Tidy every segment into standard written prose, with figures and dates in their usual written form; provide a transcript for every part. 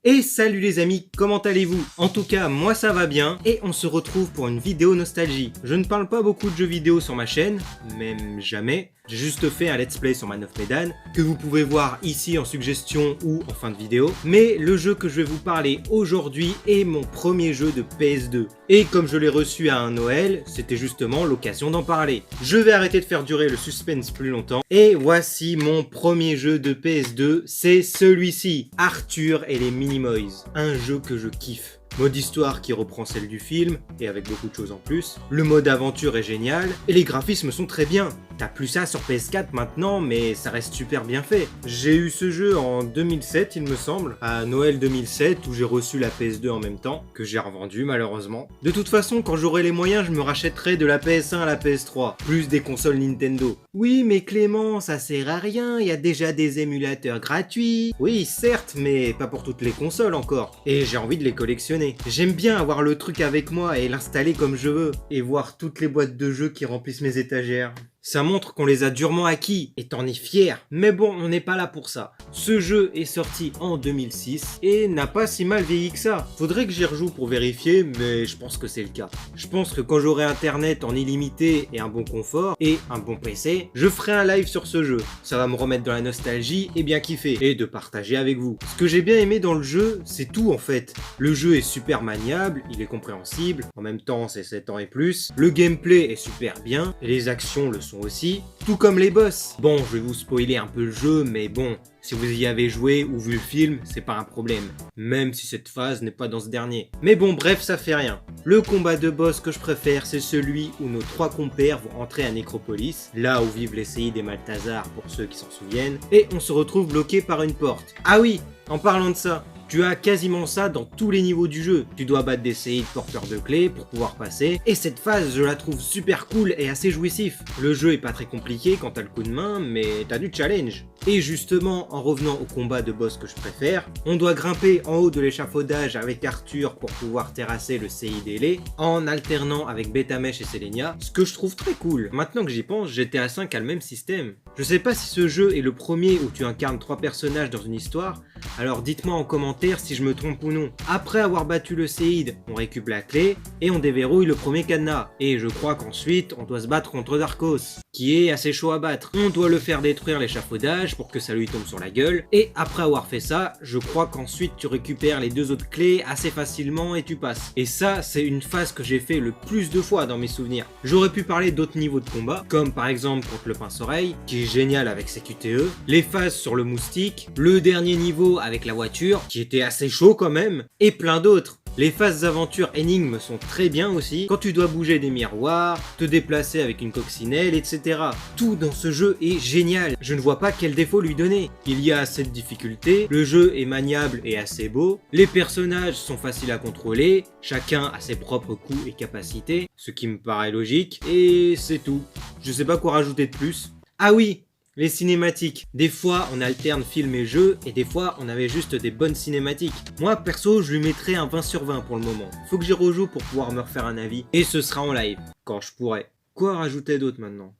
Et salut les amis, comment allez-vous? En tout cas, moi ça va bien, et on se retrouve pour une vidéo nostalgie. Je ne parle pas beaucoup de jeux vidéo sur ma chaîne, même jamais. J'ai juste fait un let's play sur Man of Medan, que vous pouvez voir ici en suggestion ou en fin de vidéo. Mais le jeu que je vais vous parler aujourd'hui est mon premier jeu de PS2. Et comme je l'ai reçu à un Noël, c'était justement l'occasion d'en parler. Je vais arrêter de faire durer le suspense plus longtemps. Et voici mon premier jeu de PS2, c'est celui-ci, Arthur et les Minimoys. Un jeu que je kiffe. Mode histoire qui reprend celle du film, et avec beaucoup de choses en plus. Le mode aventure est génial, et les graphismes sont très bien. T'as plus ça sur PS4 maintenant, mais ça reste super bien fait. J'ai eu ce jeu en 2007, il me semble, à Noël 2007, où j'ai reçu la PS2 en même temps, que j'ai revendu malheureusement. De toute façon, quand j'aurai les moyens, je me rachèterai de la PS1 à la PS3, plus des consoles Nintendo. Oui, mais Clément, ça sert à rien, il y a déjà des émulateurs gratuits. Oui, certes, mais pas pour toutes les consoles encore. Et j'ai envie de les collectionner. J'aime bien avoir le truc avec moi et l'installer comme je veux, et voir toutes les boîtes de jeux qui remplissent mes étagères. Ça montre qu'on les a durement acquis, et t'en es fier. Mais bon, on n'est pas là pour ça. Ce jeu est sorti en 2006, et n'a pas si mal vieilli que ça. Faudrait que j'y rejoue pour vérifier, mais je pense que c'est le cas. Je pense que quand j'aurai internet en illimité et un bon confort, et un bon PC, je ferai un live sur ce jeu. Ça va me remettre dans la nostalgie et bien kiffer, et de partager avec vous. Ce que j'ai bien aimé dans le jeu, c'est tout en fait. Le jeu est super maniable, il est compréhensible, en même temps c'est 7 ans et plus. Le gameplay est super bien, et les actions le sont aussi, tout comme les boss. Bon, je vais vous spoiler un peu le jeu, mais bon, si vous y avez joué ou vu le film, c'est pas un problème. Même si cette phase n'est pas dans ce dernier. Mais bon, bref, ça fait rien. Le combat de boss que je préfère, c'est celui où nos trois compères vont entrer à Nécropolis, là où vivent les Séides et Malthazar pour ceux qui s'en souviennent, et on se retrouve bloqué par une porte. Ah oui, en parlant de ça, tu as quasiment ça dans tous les niveaux du jeu. Tu dois battre des séides porteurs de clés pour pouvoir passer. Et cette phase, je la trouve super cool et assez jouissif. Le jeu est pas très compliqué quand t'as le coup de main, mais t'as du challenge. Et justement, en revenant au combat de boss que je préfère, on doit grimper en haut de l'échafaudage avec Arthur pour pouvoir terrasser le séide ailé, en alternant avec Betamesh et Selenia, ce que je trouve très cool. Maintenant que j'y pense, GTA V a le même système. Je sais pas si ce jeu est le premier où tu incarnes 3 personnages dans une histoire, alors dites-moi en commentaire si je me trompe ou non. Après avoir battu le séide, on récupère la clé et on déverrouille le premier cadenas. Et je crois qu'ensuite, on doit se battre contre Darkos, qui est assez chaud à battre. On doit le faire détruire l'échafaudage pour que ça lui tombe sur la gueule. Et après avoir fait ça, je crois qu'ensuite tu récupères les 2 autres clés assez facilement et tu passes. Et ça, c'est une phase que j'ai fait le plus de fois dans mes souvenirs. J'aurais pu parler d'autres niveaux de combat, comme par exemple contre le pince-oreille, qui est génial avec ses QTE, les phases sur le moustique, le dernier niveau avec la voiture, qui était assez chaud quand même, et plein d'autres. Les phases d'aventure énigmes sont très bien aussi, quand tu dois bouger des miroirs, te déplacer avec une coccinelle, etc. Tout dans ce jeu est génial, je ne vois pas quel défaut lui donner. Il y a assez de difficultés, le jeu est maniable et assez beau, les personnages sont faciles à contrôler, chacun a ses propres coups et capacités, ce qui me paraît logique, et c'est tout. Je sais pas quoi rajouter de plus. Ah oui, les cinématiques. Des fois, on alterne film et jeu, et des fois, on avait juste des bonnes cinématiques. Moi, perso, je lui mettrais un 20 sur 20 pour le moment. Faut que j'y rejoue pour pouvoir me refaire un avis, et ce sera en live, quand je pourrai. Quoi rajouter d'autre maintenant ?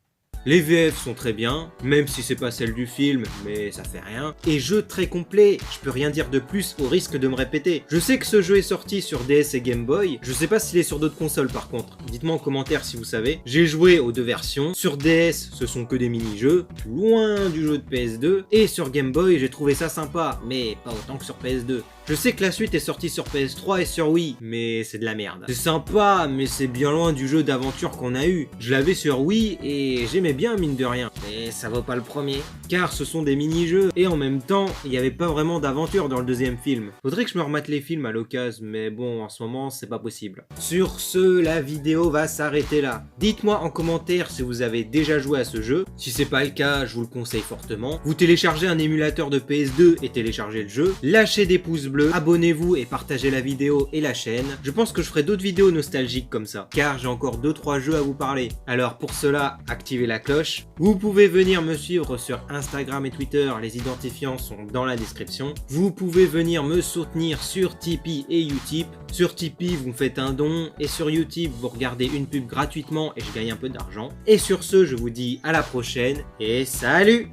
Les VF sont très bien, même si c'est pas celle du film, mais ça fait rien. Et jeu très complet, je peux rien dire de plus au risque de me répéter. Je sais que ce jeu est sorti sur DS et Game Boy, je sais pas s'il est sur d'autres consoles par contre. Dites-moi en commentaire si vous savez. J'ai joué aux 2 versions, sur DS ce sont que des mini-jeux, loin du jeu de PS2, et sur Game Boy j'ai trouvé ça sympa, mais pas autant que sur PS2. Je sais que la suite est sortie sur PS3 et sur Wii, mais c'est de la merde. C'est sympa, mais c'est bien loin du jeu d'aventure qu'on a eu. Je l'avais sur Wii et j'aimais bien mine de rien, mais ça vaut pas le premier. Car ce sont des mini-jeux, et en même temps, il n'y avait pas vraiment d'aventure dans le deuxième film. Faudrait que je me remette les films à l'occasion, mais bon, en ce moment, c'est pas possible. Sur ce, la vidéo va s'arrêter là. Dites-moi en commentaire si vous avez déjà joué à ce jeu. Si c'est pas le cas, je vous le conseille fortement. Vous téléchargez un émulateur de PS2 et téléchargez le jeu. Lâchez des pouces bleus, abonnez-vous et partagez la vidéo et la chaîne. Je pense que je ferai d'autres vidéos nostalgiques comme ça, car j'ai encore 2-3 jeux à vous parler. Alors pour cela, activez la cloche. Vous pouvez venir me suivre sur Instagram et Twitter, les identifiants sont dans la description. Vous pouvez venir me soutenir sur Tipeee et Utip. Sur Tipeee, vous me faites un don, et sur Utip, vous regardez une pub gratuitement et je gagne un peu d'argent. Et sur ce, je vous dis à la prochaine, et salut!